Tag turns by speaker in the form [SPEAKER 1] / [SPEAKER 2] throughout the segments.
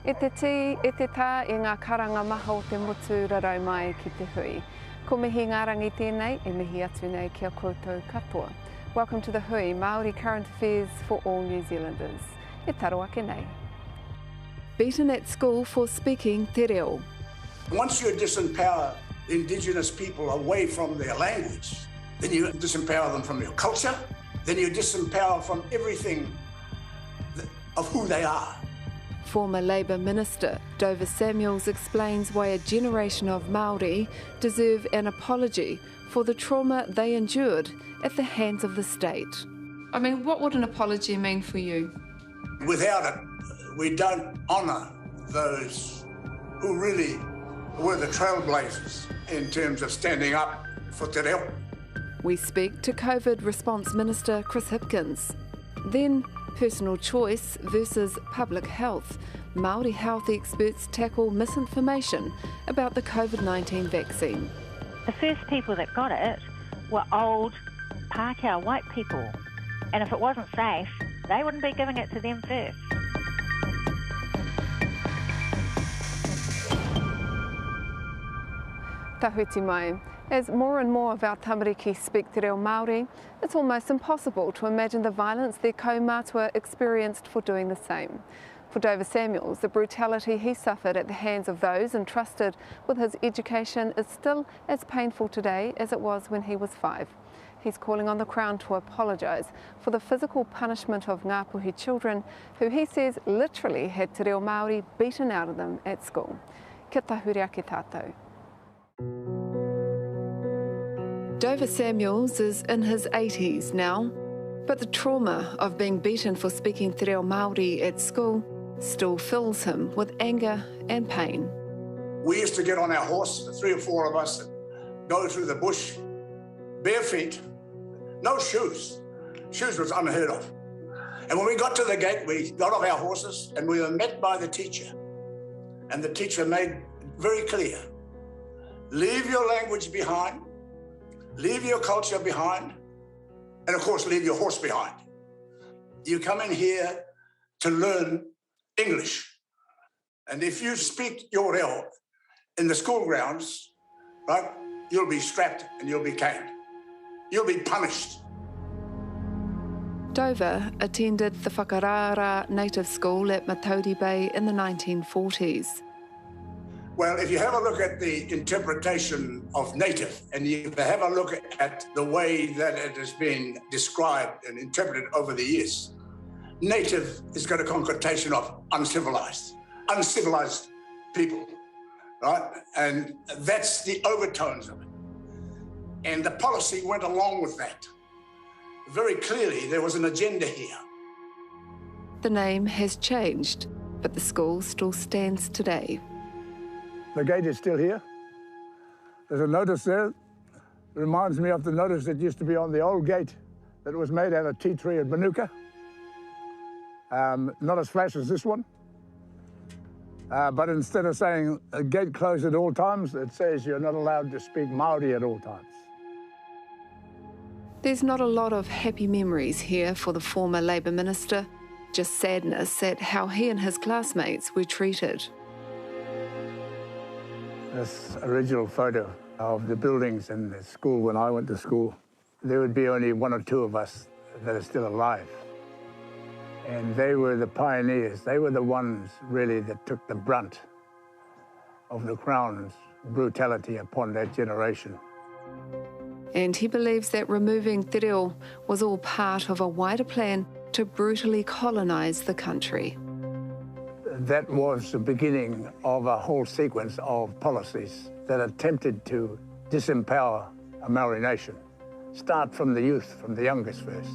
[SPEAKER 1] E te tā i ngā karanga maha o te motu rarau mai ki te hui. Ko mihi ngā rangi tēnei e mihi atu nei kia koutou katoa. Welcome to the Hui, Māori current affairs for all New Zealanders. E taro ake nei. Beaten at school for speaking te reo.
[SPEAKER 2] Once you disempower Indigenous people away from their language, then you disempower them from your culture, then you disempower from everything of who they are.
[SPEAKER 1] Former Labour Minister Dover Samuels explains why a generation of Māori deserve an apology for the trauma they endured at the hands of the state. I mean, what would an apology mean for you?
[SPEAKER 2] Without it, we don't honour those who really were the trailblazers in terms of standing up for te reo.
[SPEAKER 1] We speak to COVID Response Minister Chris Hipkins. Then, personal choice versus public health. Māori health experts tackle misinformation about the COVID-19 vaccine.
[SPEAKER 3] The first people that got it were old Pākehā white people. And if it wasn't safe, they wouldn't be giving it to them first.
[SPEAKER 1] Tahuti mai. As more and more of our tamariki speak te reo Māori, it's almost impossible to imagine the violence their kaumātua experienced for doing the same. For Dover Samuels, the brutality he suffered at the hands of those entrusted with his education is still as painful today as it was when he was 5. He's calling on the Crown to apologise for the physical punishment of Ngāpuhi children who he says literally had te reo Māori beaten out of them at school. Kia tahuri ake tātou. Dover Samuels is in his 80s now, but the trauma of being beaten for speaking te reo Māori at school still fills him with anger and pain.
[SPEAKER 2] We used to get on our horse, 3 or 4 of us, and go through the bush, bare feet, no shoes. Shoes was unheard of. And when we got to the gate, we got off our horses and we were met by the teacher. And the teacher made very clear, leave your language behind, leave your culture behind, and of course, leave your horse behind. You come in here to learn English. And if you speak your reo in the school grounds, right, you'll be strapped and you'll be caned. You'll be punished.
[SPEAKER 1] Dover attended the Whakarara native school at Matauri Bay in the 1940s.
[SPEAKER 2] Well, if you have a look at the interpretation of native and you have a look at the way that it has been described and interpreted over the years, native has got a connotation of uncivilized people, right? And that's the overtones of it. And the policy went along with that. Very clearly, there was an agenda here.
[SPEAKER 1] The name has changed, but the school still stands today.
[SPEAKER 4] The gate is still here. There's a notice there. It reminds me of the notice that used to be on the old gate that was made out of tea tree at Manuka. Not as flash as this one. But instead of saying a gate closed at all times, it says you're not allowed to speak Māori at all times.
[SPEAKER 1] There's not a lot of happy memories here for the former Labour Minister, just sadness at how he and his classmates were treated.
[SPEAKER 4] This original photo of the buildings in the school when I went to school, there would be only 1 or 2 of us that are still alive. And they were the pioneers. They were the ones really that took the brunt of the Crown's brutality upon that generation.
[SPEAKER 1] And he believes that removing te reo was all part of a wider plan to brutally colonise the country.
[SPEAKER 4] That was the beginning of a whole sequence of policies that attempted to disempower a Maori nation. Start from the youth, from the youngest first.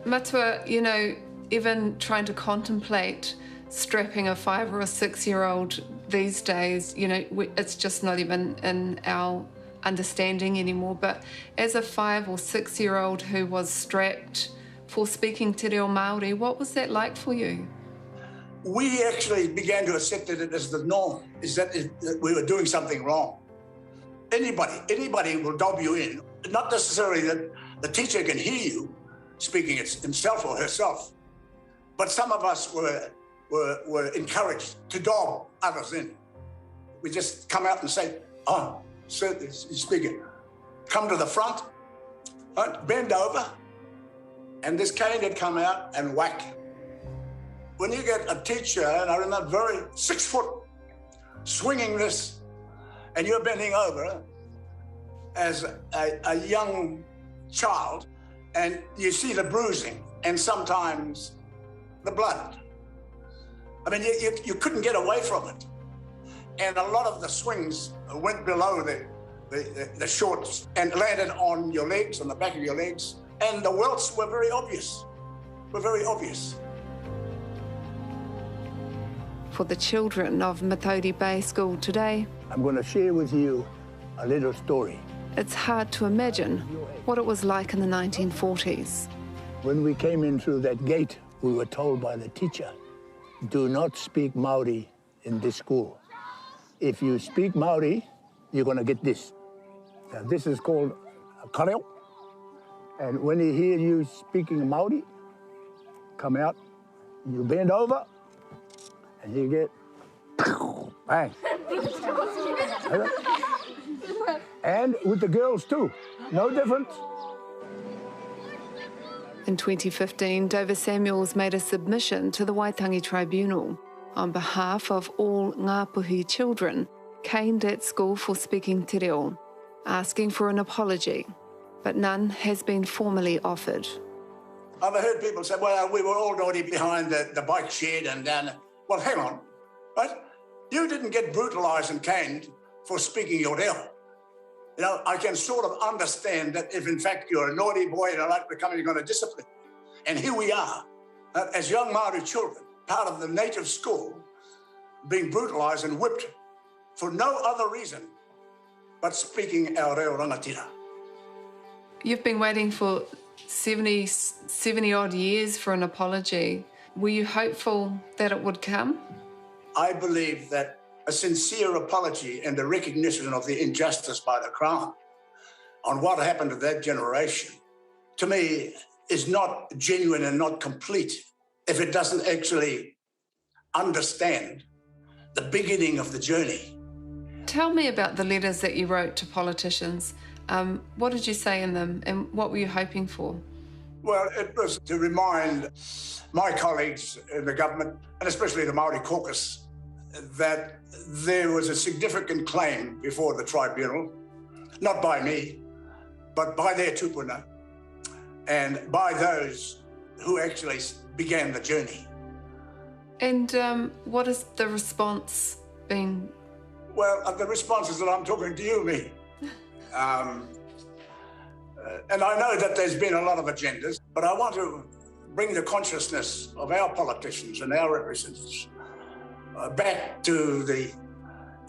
[SPEAKER 1] Matua, you know, even trying to contemplate strapping a 5 or a 6-year-old these days, you know, it's just not even in our understanding anymore. But as a 5 or 6-year-old who was strapped for speaking te reo Māori, what was that like for you?
[SPEAKER 2] We actually began to accept it as the norm, is that we were doing something wrong. Anybody will dob you in, not necessarily that the teacher can hear you speaking it himself or herself, but some of us were were encouraged to dog others in. We just come out and say, oh, sir, he's speaking. Come to the front, bend over, and this cane had come out and whack. When you get a teacher, and I remember very 6 foot, swinging this, and you're bending over as a young child, and you see the bruising and sometimes the blood. I mean, you couldn't get away from it. And a lot of the swings went below the shorts and landed on your legs, on the back of your legs. And the welts were very obvious,
[SPEAKER 1] For the children of Matauri Bay School today,
[SPEAKER 4] I'm going to share with you a little story.
[SPEAKER 1] it's hard to imagine what it was like in the 1940s.
[SPEAKER 4] When we came in through that gate, we were told by the teacher, do not speak Maori in this school. If you speak Maori, you're going to get this. Now, this is called a kareo. And when he hear you speaking Maori, come out, you bend over, and you get bang. And with the girls too, no difference.
[SPEAKER 1] In 2015, Dover Samuels made a submission to the Waitangi Tribunal on behalf of all Ngāpuhi children caned at school for speaking te reo, asking for an apology, but none has been formally offered.
[SPEAKER 2] I've heard people say, well, we were all already behind the bike shed and down. Well, hang on, right? You didn't get brutalised and caned for speaking your reo. You know, I can sort of understand that if in fact you're a naughty boy and like becoming, you're going to discipline. And here we are, as young Māori children, part of the native school, being brutalised and whipped for no other reason but speaking our reo rangatira.
[SPEAKER 1] You've been waiting for 70 odd years for an apology. Were you hopeful that it would come?
[SPEAKER 2] I believe that a sincere apology and the recognition of the injustice by the Crown on what happened to that generation, to me, is not genuine and not complete if it doesn't actually understand the beginning of the journey.
[SPEAKER 1] Tell me about the letters that you wrote to politicians. What did you say in them and what were you hoping for?
[SPEAKER 2] Well, it was to remind my colleagues in the government, and especially the Māori caucus, that there was a significant claim before the tribunal, not by me, but by their tupuna, and by those who actually began the journey.
[SPEAKER 1] And what has the response been?
[SPEAKER 2] Well, the response is that I'm talking to you, me. And I know that there's been a lot of agendas, but I want to bring the consciousness of our politicians and our representatives back to the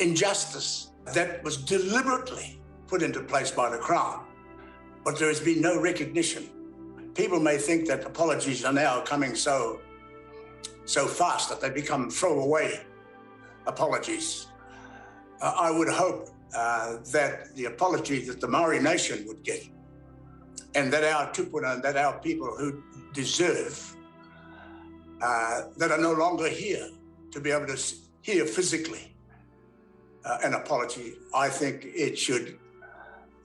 [SPEAKER 2] injustice that was deliberately put into place by the Crown, but there has been no recognition. People may think that apologies are now coming so fast that they become throwaway apologies. I would hope that the apology that the Maori nation would get, and that our tupuna and that our people who deserve, that are no longer here to be able to hear physically an apology, I think it should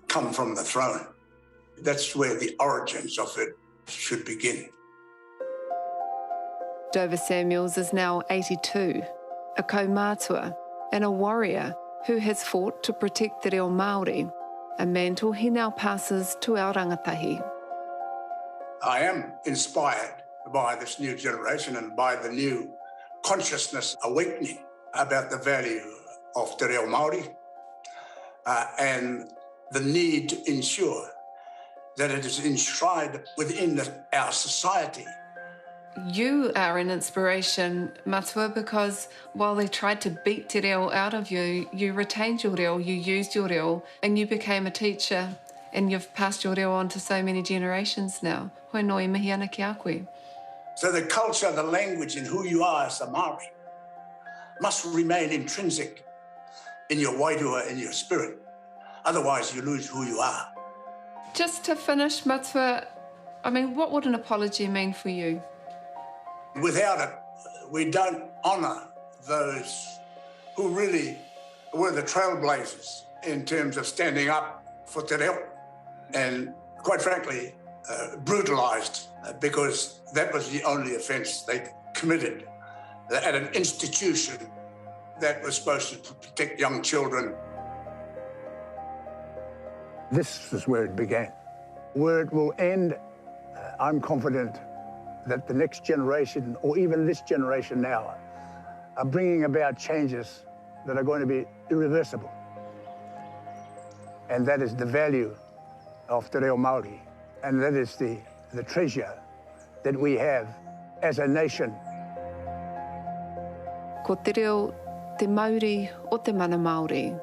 [SPEAKER 2] come from the throne. That's where the origins of it should begin.
[SPEAKER 1] Dover Samuels is now 82, a kaumātua and a warrior who has fought to protect te reo Māori, a mantle he now passes to our rangatahi.
[SPEAKER 2] I am inspired by this new generation and by the new consciousness awakening about the value of te reo Māori and the need to ensure that it is enshrined within our society.
[SPEAKER 1] You are an inspiration, Matua, because while they tried to beat te reo out of you, you retained your reo, you used your reo, and you became a teacher, and you've passed your reo on to so many generations now. Hoi noi mihi ana ki a koe.
[SPEAKER 2] So the culture, the language, and who you are as a Māori must remain intrinsic in your wairua, in your spirit. Otherwise, you lose who you are.
[SPEAKER 1] Just to finish, Matua, I mean, what would an apology mean for you?
[SPEAKER 2] Without it, we don't honour those who really were the trailblazers in terms of standing up for te reo and, quite frankly, brutalised because that was the only offence they committed at an institution that was supposed to protect young children.
[SPEAKER 4] This is where it began. Where it will end, I'm confident that the next generation, or even this generation now, are bringing about changes that are going to be irreversible. And that is the value of te reo Māori, and that is the treasure that we have as a nation.
[SPEAKER 1] Ko te reo te Māori o te mana Māori.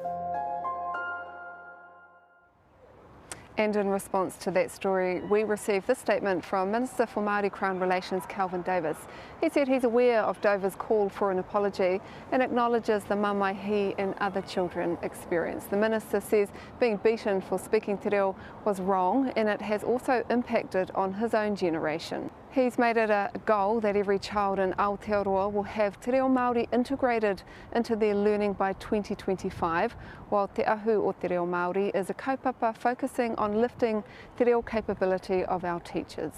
[SPEAKER 1] And in response to that story, we received this statement from Minister for Māori Crown Relations, Kelvin Davis. He said he's aware of Dover's call for an apology and acknowledges the mamae he and other children experienced. The Minister says being beaten for speaking te reo was wrong, and it has also impacted on his own generation. He's made it a goal that every child in Aotearoa will have te reo Māori integrated into their learning by 2025, while Te Ahu o Te Reo Māori is a kaupapa focusing on lifting te reo capability of our teachers.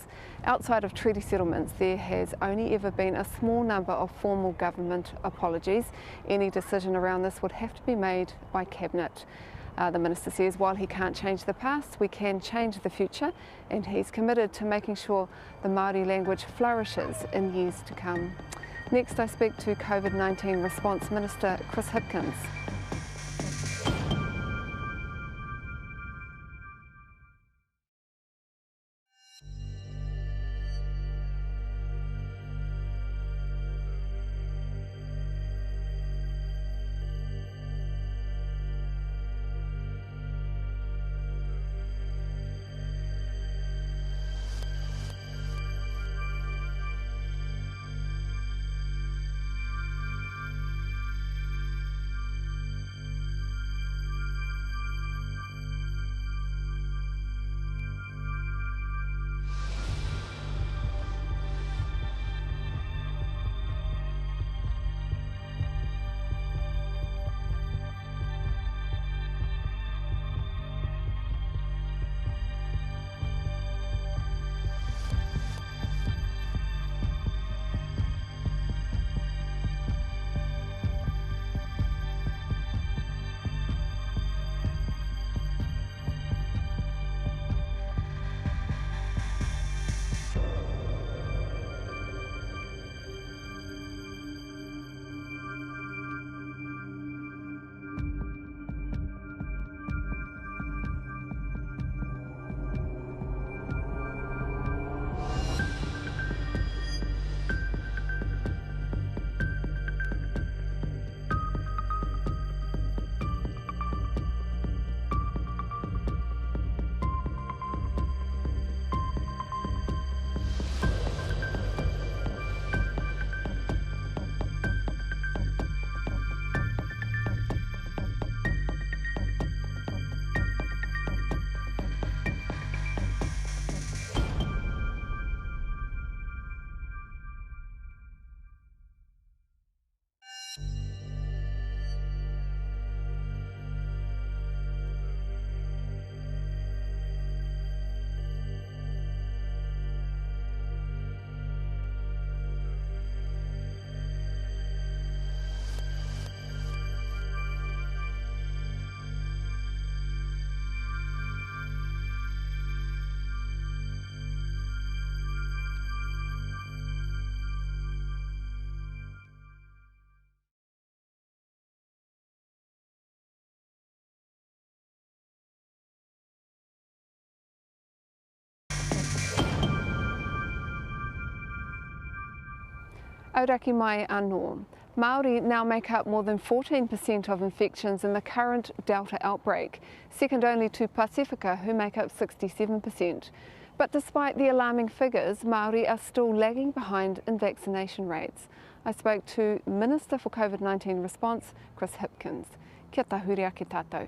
[SPEAKER 1] Outside of treaty settlements, there has only ever been a small number of formal government apologies. Any decision around this would have to be made by Cabinet. The Minister says while he can't change the past, we can change the future, and he's committed to making sure the Māori language flourishes in years to come. Next, I speak to COVID-19 Response Minister Chris Hipkins. Auraki mai anō. Māori now make up more than 14% of infections in the current Delta outbreak, second only to Pacifica, who make up 67%. But despite the alarming figures, Māori are still lagging behind in vaccination rates. I spoke to Minister for COVID-19 Response, Chris Hipkins. Kia tahuria ki tātou.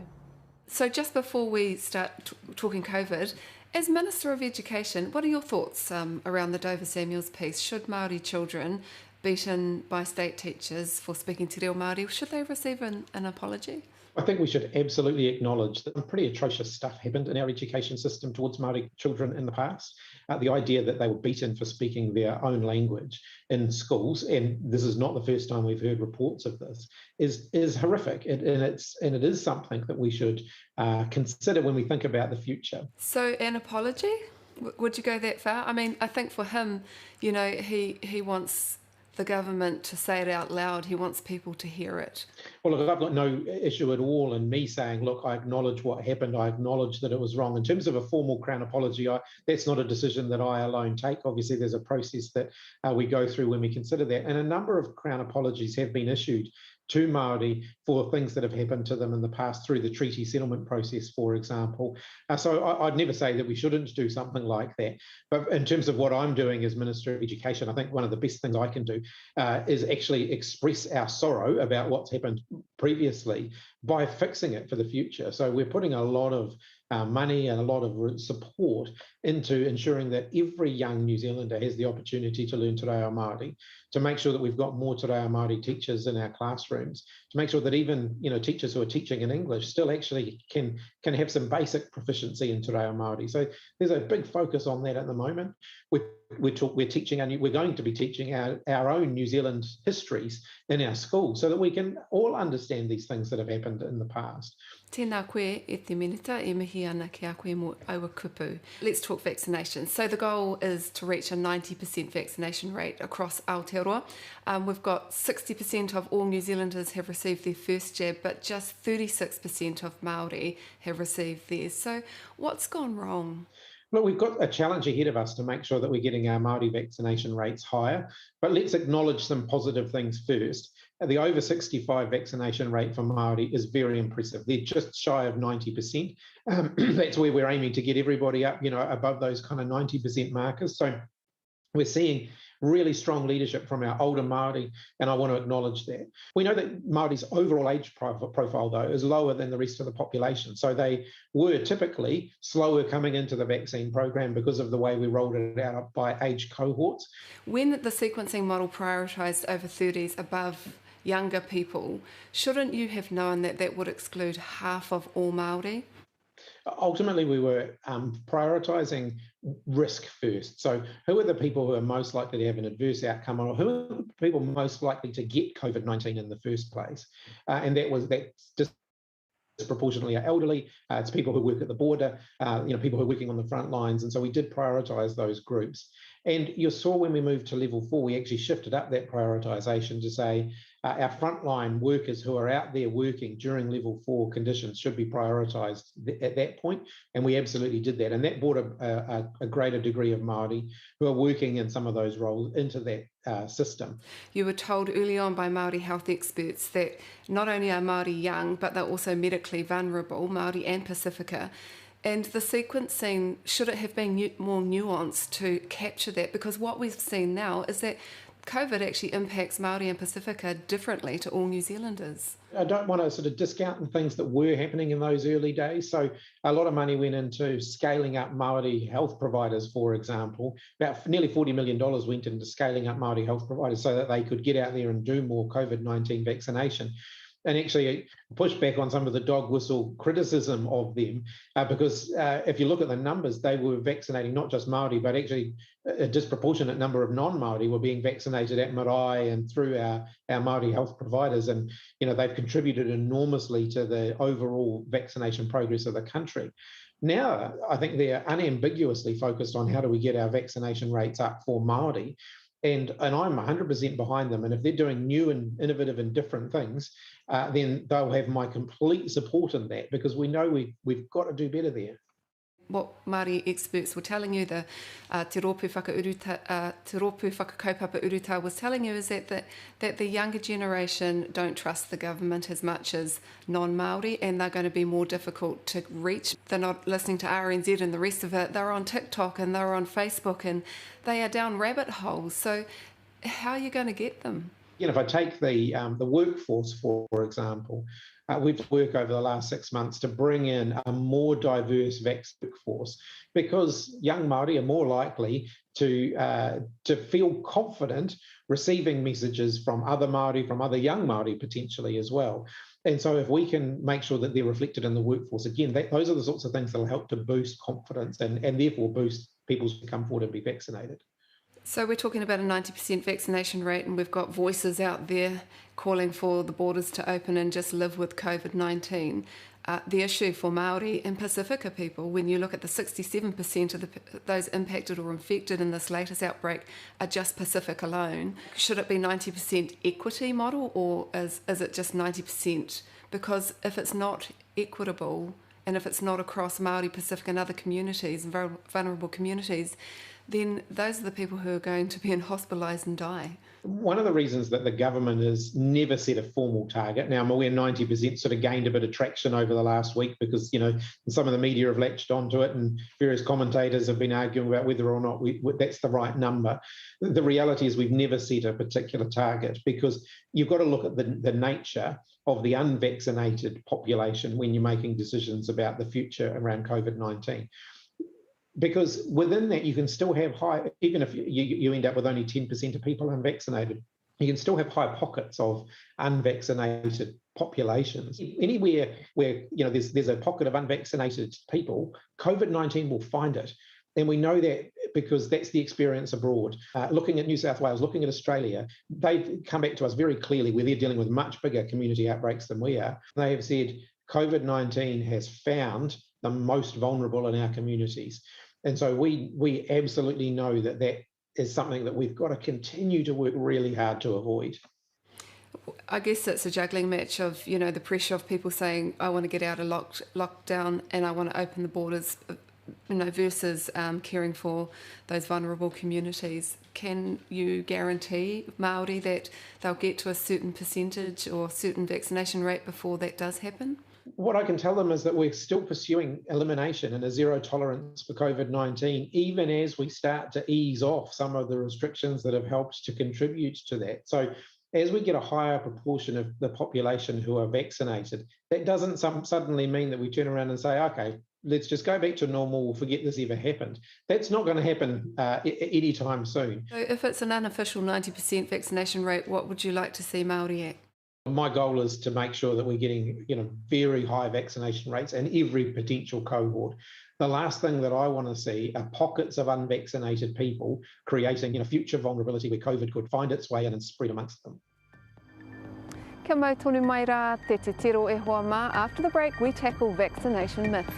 [SPEAKER 1] So just before we start talking COVID, as Minister of Education, what are your thoughts around the Dover Samuels piece? Should Māori children beaten by state teachers for speaking te reo Māori, should they receive an apology?
[SPEAKER 5] I think we should absolutely acknowledge that some pretty atrocious stuff happened in our education system towards Māori children in the past. The idea that they were beaten for speaking their own language in schools, and this is not the first time we've heard reports of this, is horrific, and it is something that we should consider when we think about the future.
[SPEAKER 1] So an apology? Would you go that far? I mean, I think for him, you know, he wants the government to say it out loud. He wants people to hear it.
[SPEAKER 5] Well, look, I've got no issue at all in me saying, look, I acknowledge what happened. I acknowledge that it was wrong. In terms of a formal Crown apology, that's not a decision that I alone take. Obviously, there's a process that we go through when we consider that. And a number of Crown apologies have been issued to Māori for things that have happened to them in the past through the treaty settlement process, for example. So I'd never say that we shouldn't do something like that. But in terms of what I'm doing as Minister of Education, I think one of the best things I can do is actually express our sorrow about what's happened previously by fixing it for the future. So we're putting a lot of money and a lot of support into ensuring that every young New Zealander has the opportunity to learn Te Reo Māori, to make sure that we've got more Te Reo Māori teachers in our classrooms, to make sure that even teachers who are teaching in English still actually can have some basic proficiency in Te Reo Māori. So there's a big focus on that at the moment. We're teaching, and we're going to be teaching our own New Zealand histories in our schools so that we can all understand these things that have happened in the past.
[SPEAKER 1] Tēnā koe e te minita e mihi ana ki a koe mo aua kupu. Let's talk vaccination. So the goal is to reach a 90% vaccination rate across Aotearoa. We've got 60% of all New Zealanders have received their first jab, but just 36% of Māori have received theirs. So what's gone wrong?
[SPEAKER 5] Look, we've got a challenge ahead of us to make sure that we're getting our Māori vaccination rates higher, but let's acknowledge some positive things first. The over 65 vaccination rate for Māori is very impressive. They're just shy of 90%. That's where we're aiming to get everybody up, above those kind of 90% markers. So we're seeing really strong leadership from our older Māori, and I want to acknowledge that. We know that Māori's overall age profile, though, is lower than the rest of the population. So they were typically slower coming into the vaccine program because of the way we rolled it out by age cohorts.
[SPEAKER 1] When the sequencing model prioritised over 30s above younger people, shouldn't you have known that that would exclude half of all Māori?
[SPEAKER 5] Ultimately, we were prioritising risk first. So who are the people who are most likely to have an adverse outcome, or who are the people most likely to get COVID-19 in the first place? And that's just disproportionately are elderly. It's people who work at the border, people who are working on the front lines. And so we did prioritise those groups. And you saw when we moved to level 4, we actually shifted up that prioritisation to say our frontline workers who are out there working during level 4 conditions should be prioritised at that point. And we absolutely did that. And that brought a greater degree of Māori who are working in some of those roles into that system.
[SPEAKER 1] You were told early on by Māori health experts that not only are Māori young, but they're also medically vulnerable, Māori and Pacifica. And the sequencing, should it have been more nuanced to capture that? Because what we've seen now is that COVID actually impacts Māori and Pacifica differently to all New Zealanders.
[SPEAKER 5] I don't want to sort of discount the things that were happening in those early days. So a lot of money went into scaling up Māori health providers, for example. About nearly $40 million went into scaling up Māori health providers so that they could get out there and do more COVID-19 vaccination. And actually push back on some of the dog whistle criticism of them, because if you look at the numbers, they were vaccinating not just Māori, but actually a disproportionate number of non-Māori were being vaccinated at marae and through our Māori health providers. And, they've contributed enormously to the overall vaccination progress of the country. Now, I think they're unambiguously focused on how do we get our vaccination rates up for Māori. And I'm 100% behind them. And if they're doing new and innovative and different things, then they'll have my complete support in that, because we know we've got to do better there.
[SPEAKER 1] What Māori experts were telling you, the Te Rōpū Whakakaupapa Uruta was telling you, is that the younger generation don't trust the government as much as non-Māori, and they're going to be more difficult to reach. They're not listening to RNZ and the rest of it. They're on TikTok and they're on Facebook, and they are down rabbit holes. So how are you going to get them?
[SPEAKER 5] If I take the workforce, for example, we've worked over the last 6 months to bring in a more diverse workforce, because young Māori are more likely to feel confident receiving messages from other Māori, from other young Māori potentially as well. And so if we can make sure that they're reflected in the workforce, again, those are the sorts of things that will help to boost confidence and therefore boost people to come forward and be vaccinated.
[SPEAKER 1] So we're talking about a 90% vaccination rate, and we've got voices out there calling for the borders to open and just live with COVID-19. The issue for Māori and Pacifica people, when you look at the 67% of those impacted or infected in this latest outbreak are just Pacific alone. Should it be 90% equity model, or is it just 90%? Because if it's not equitable, and if it's not across Māori, Pacific and other communities, and vulnerable communities, then those are the people who are going to be hospitalised and die.
[SPEAKER 5] One of the reasons that the government has never set a formal target, now I'm aware 90% sort of gained a bit of traction over the last week because, some of the media have latched onto it and various commentators have been arguing about whether or not that's the right number. The reality is we've never set a particular target, because you've got to look at the nature of the unvaccinated population when you're making decisions about the future around COVID-19. Because within that, you can still have high, even if you end up with only 10% of people unvaccinated, you can still have high pockets of unvaccinated populations. Anywhere where there's a pocket of unvaccinated people, COVID-19 will find it. And we know that because that's the experience abroad. Looking at New South Wales, looking at Australia, they've come back to us very clearly where they're dealing with much bigger community outbreaks than we are. They have said COVID-19 has found the most vulnerable in our communities. And so we absolutely know that is something that we've got to continue to work really hard to avoid.
[SPEAKER 1] I guess it's a juggling match of, the pressure of people saying, I want to get out of lockdown and I want to open the borders, versus caring for those vulnerable communities. Can you guarantee Māori that they'll get to a certain percentage or certain vaccination rate before that does happen?
[SPEAKER 5] What I can tell them is that we're still pursuing elimination and a zero tolerance for COVID-19, even as we start to ease off some of the restrictions that have helped to contribute to that. So as we get a higher proportion of the population who are vaccinated, that doesn't suddenly mean that we turn around and say, okay, let's just go back to normal, we'll forget this ever happened. That's not going to happen anytime soon.
[SPEAKER 1] So if it's an unofficial 90% vaccination rate, what would you like to see Māori at?
[SPEAKER 5] My goal is to make sure that we're getting, very high vaccination rates in every potential cohort. The last thing that I want to see are pockets of unvaccinated people creating, future vulnerability where COVID could find its way in and spread amongst them.
[SPEAKER 1] Kia mau tonu mai rā, te tiro e hoa mā. After the break, we tackle vaccination myths.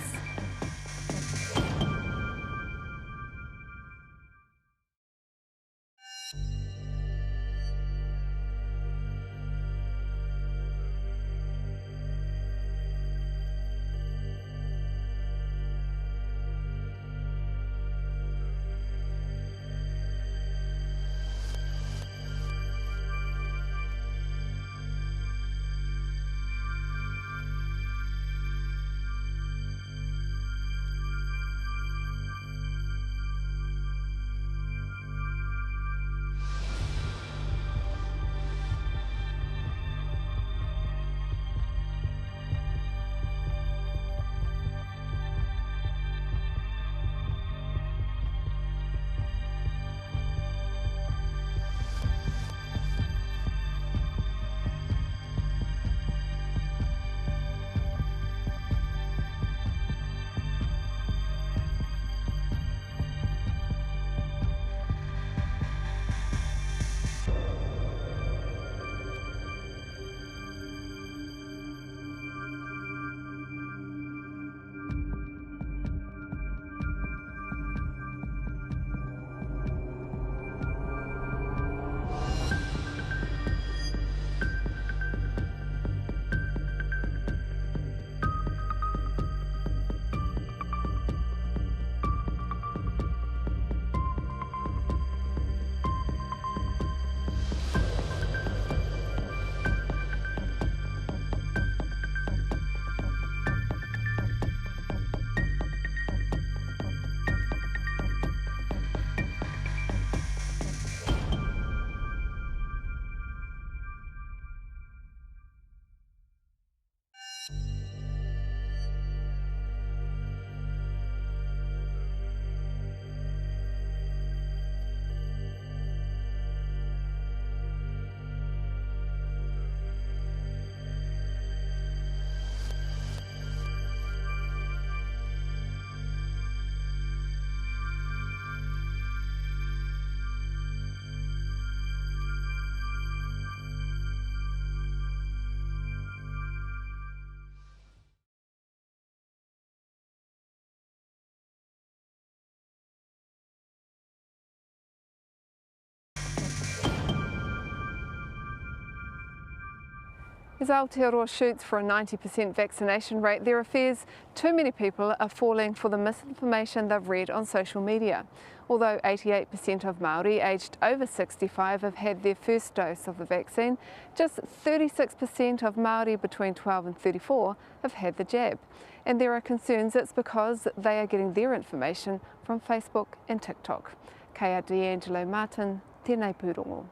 [SPEAKER 1] As Aotearoa shoots for a 90% vaccination rate, there are fears too many people are falling for the misinformation they've read on social media. Although 88% of Māori aged over 65 have had their first dose of the vaccine, just 36% of Māori between 12 and 34 have had the jab. And there are concerns it's because they are getting their information from Facebook and TikTok. Kia D'Angelo Martin, tēnei pūrongo.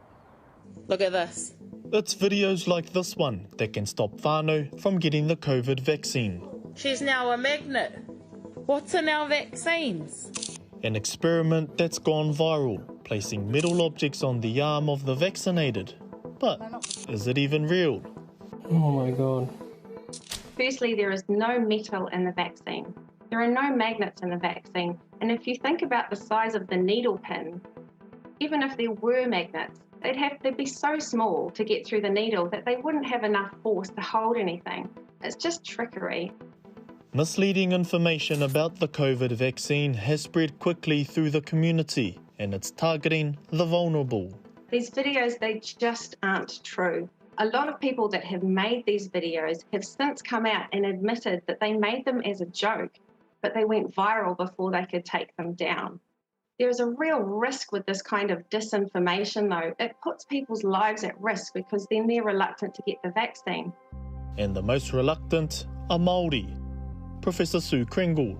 [SPEAKER 6] Look at this.
[SPEAKER 7] It's videos like this one that can stop whānau from getting the COVID vaccine.
[SPEAKER 6] She's now a magnet. What's in our vaccines?
[SPEAKER 7] An experiment that's gone viral, placing metal objects on the arm of the vaccinated. But is it even real?
[SPEAKER 8] Oh my God.
[SPEAKER 9] Firstly, there is no metal in the vaccine. There are no magnets in the vaccine. And if you think about the size of the needle pin, even if there were magnets, they'd be so small to get through the needle that they wouldn't have enough force to hold anything. It's just trickery.
[SPEAKER 7] Misleading information about the COVID vaccine has spread quickly through the community, and it's targeting the vulnerable.
[SPEAKER 9] These videos, they just aren't true. A lot of people that have made these videos have since come out and admitted that they made them as a joke, but they went viral before they could take them down. There's a real risk with this kind of disinformation, though. It puts people's lives at risk because then they're reluctant to get the vaccine.
[SPEAKER 7] And the most reluctant are Māori. Professor Sue Kringle.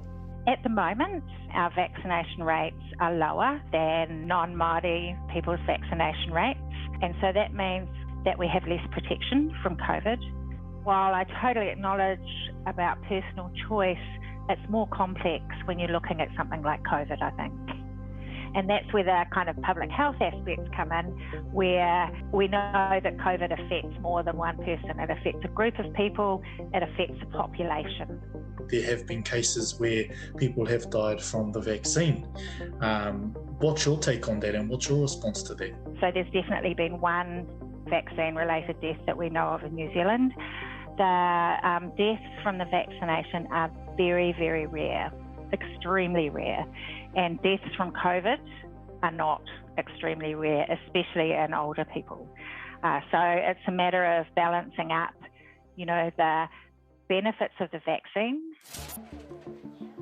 [SPEAKER 3] At the moment, our vaccination rates are lower than non-Māori people's vaccination rates, and so that means that we have less protection from COVID. While I totally acknowledge about personal choice, it's more complex when you're looking at something like COVID, I think. And that's where the kind of public health aspects come in, where we know that COVID affects more than one person. It affects a group of people, it affects a population.
[SPEAKER 10] There have been cases where people have died from the vaccine. What's your take on that and what's your response to that?
[SPEAKER 3] So there's definitely been one vaccine-related death that we know of in New Zealand. The deaths from the vaccination are very, very rare, extremely rare. And deaths from COVID are not extremely rare, especially in older people. So it's a matter of balancing up, the benefits of the vaccine.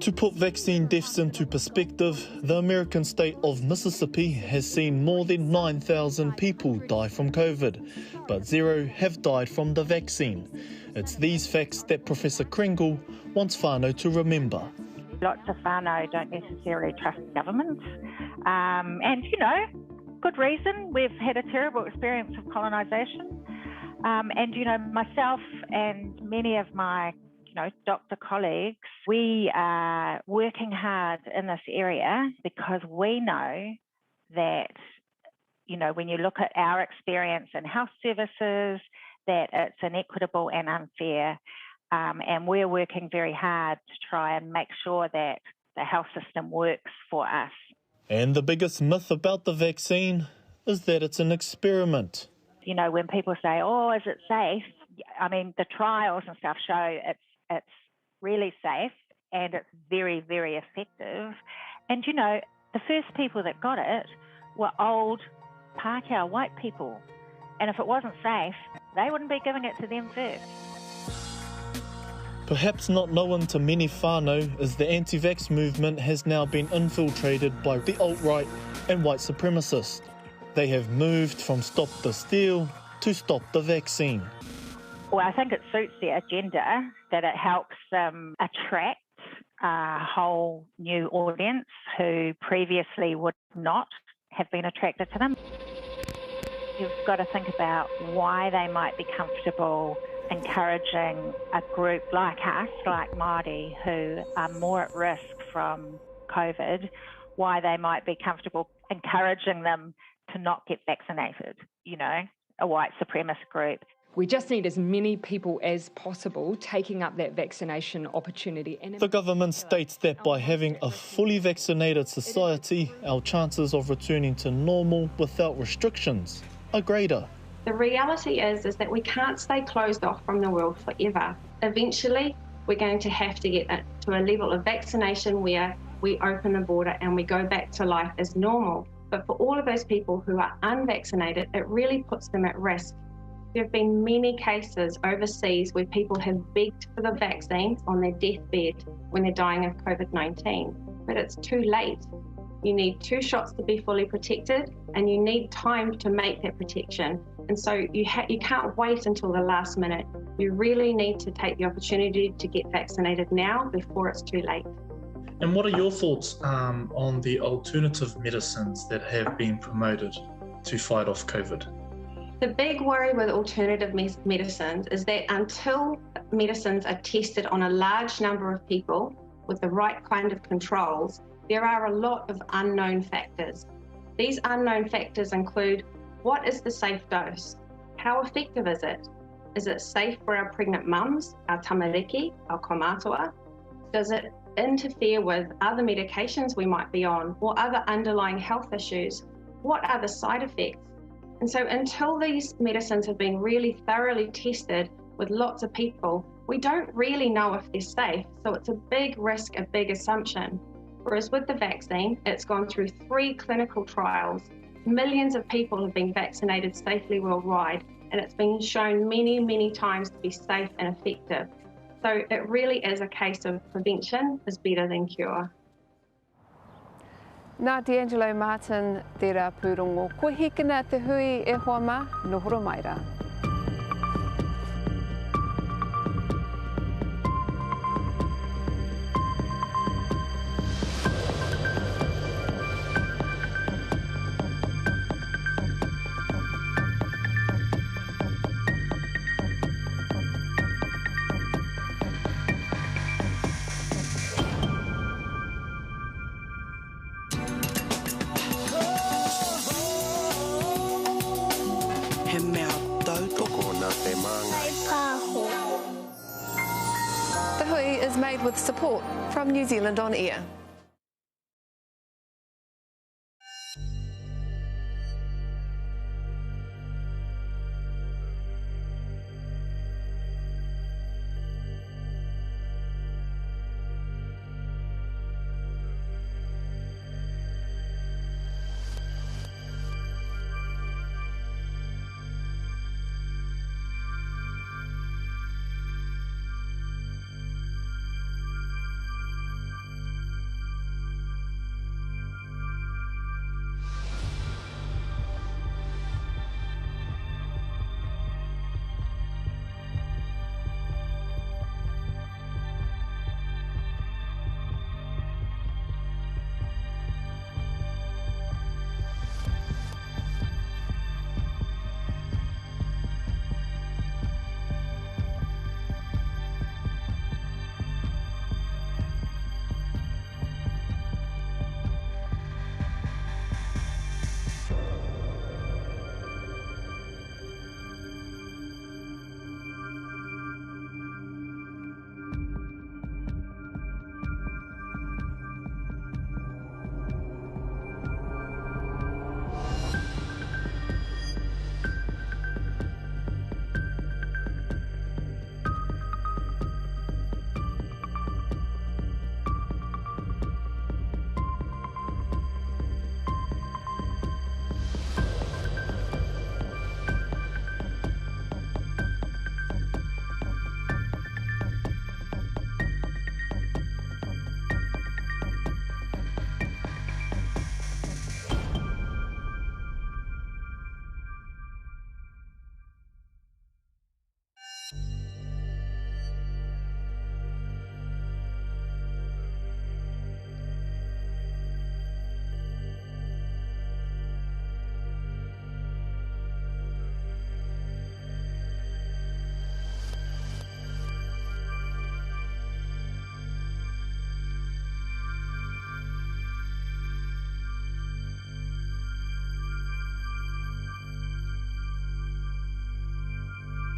[SPEAKER 7] To put vaccine deaths into perspective, the American state of Mississippi has seen more than 9,000 people die from COVID, but 0 have died from the vaccine. It's these facts that Professor Kringle wants whānau to remember.
[SPEAKER 3] Lots of whānau don't necessarily trust governments. And, good reason. We've had a terrible experience of colonisation. And, myself and many of my, doctor colleagues, we are working hard in this area because we know that, when you look at our experience in health services, that it's inequitable and unfair. And we're working very hard to try and make sure that the health system works for us.
[SPEAKER 7] And the biggest myth about the vaccine is that it's an experiment.
[SPEAKER 3] When people say, oh, is it safe? I mean, the trials and stuff show it's really safe and it's very, very effective. And, the first people that got it were old Pākehā white people. And if it wasn't safe, they wouldn't be giving it to them first.
[SPEAKER 7] Perhaps not known to many whānau is the anti-vax movement has now been infiltrated by the alt-right and white supremacists. They have moved from stop the steal to stop the vaccine.
[SPEAKER 3] Well, I think it suits their agenda that it helps them attract a whole new audience who previously would not have been attracted to them. You've got to think about why they might be comfortable encouraging a group like us, like Māori, who are more at risk from COVID, why they might be comfortable encouraging them to not get vaccinated, a white supremacist group.
[SPEAKER 11] We just need as many people as possible taking up that vaccination opportunity. And
[SPEAKER 7] the government states that by having a fully vaccinated society, our chances of returning to normal without restrictions are greater.
[SPEAKER 9] The reality is that we can't stay closed off from the world forever. Eventually, we're going to have to get to a level of vaccination where we open the border and we go back to life as normal. But for all of those people who are unvaccinated, it really puts them at risk. There have been many cases overseas where people have begged for the vaccine on their deathbed when they're dying of COVID-19, but it's too late. You need 2 shots to be fully protected, and you need time to make that protection. And so you can't wait until the last minute. You really need to take the opportunity to get vaccinated now before it's too late.
[SPEAKER 10] And what are your thoughts on the alternative medicines that have been promoted to fight off COVID?
[SPEAKER 9] The big worry with alternative medicines is that until medicines are tested on a large number of people with the right kind of controls, there are a lot of unknown factors. These unknown factors include: what is the safe dose? How effective is it? Is it safe for our pregnant mums, our tamariki, our kaumātua? Does it interfere with other medications we might be on or other underlying health issues? What are the side effects? And so until these medicines have been really thoroughly tested with lots of people, we don't really know if they're safe. So it's a big risk, a big assumption. Whereas with the vaccine, it's gone through 3 clinical trials. Millions of people have been vaccinated safely worldwide, and it's been shown many, many times to be safe and effective. So it really is a case of prevention is better than cure.
[SPEAKER 1] Nā D'Angelo Martin, tērā pūrongo. Ko hikina te hui e hoa mā, nohoro mai rā. The hui is made with support from New Zealand On Air.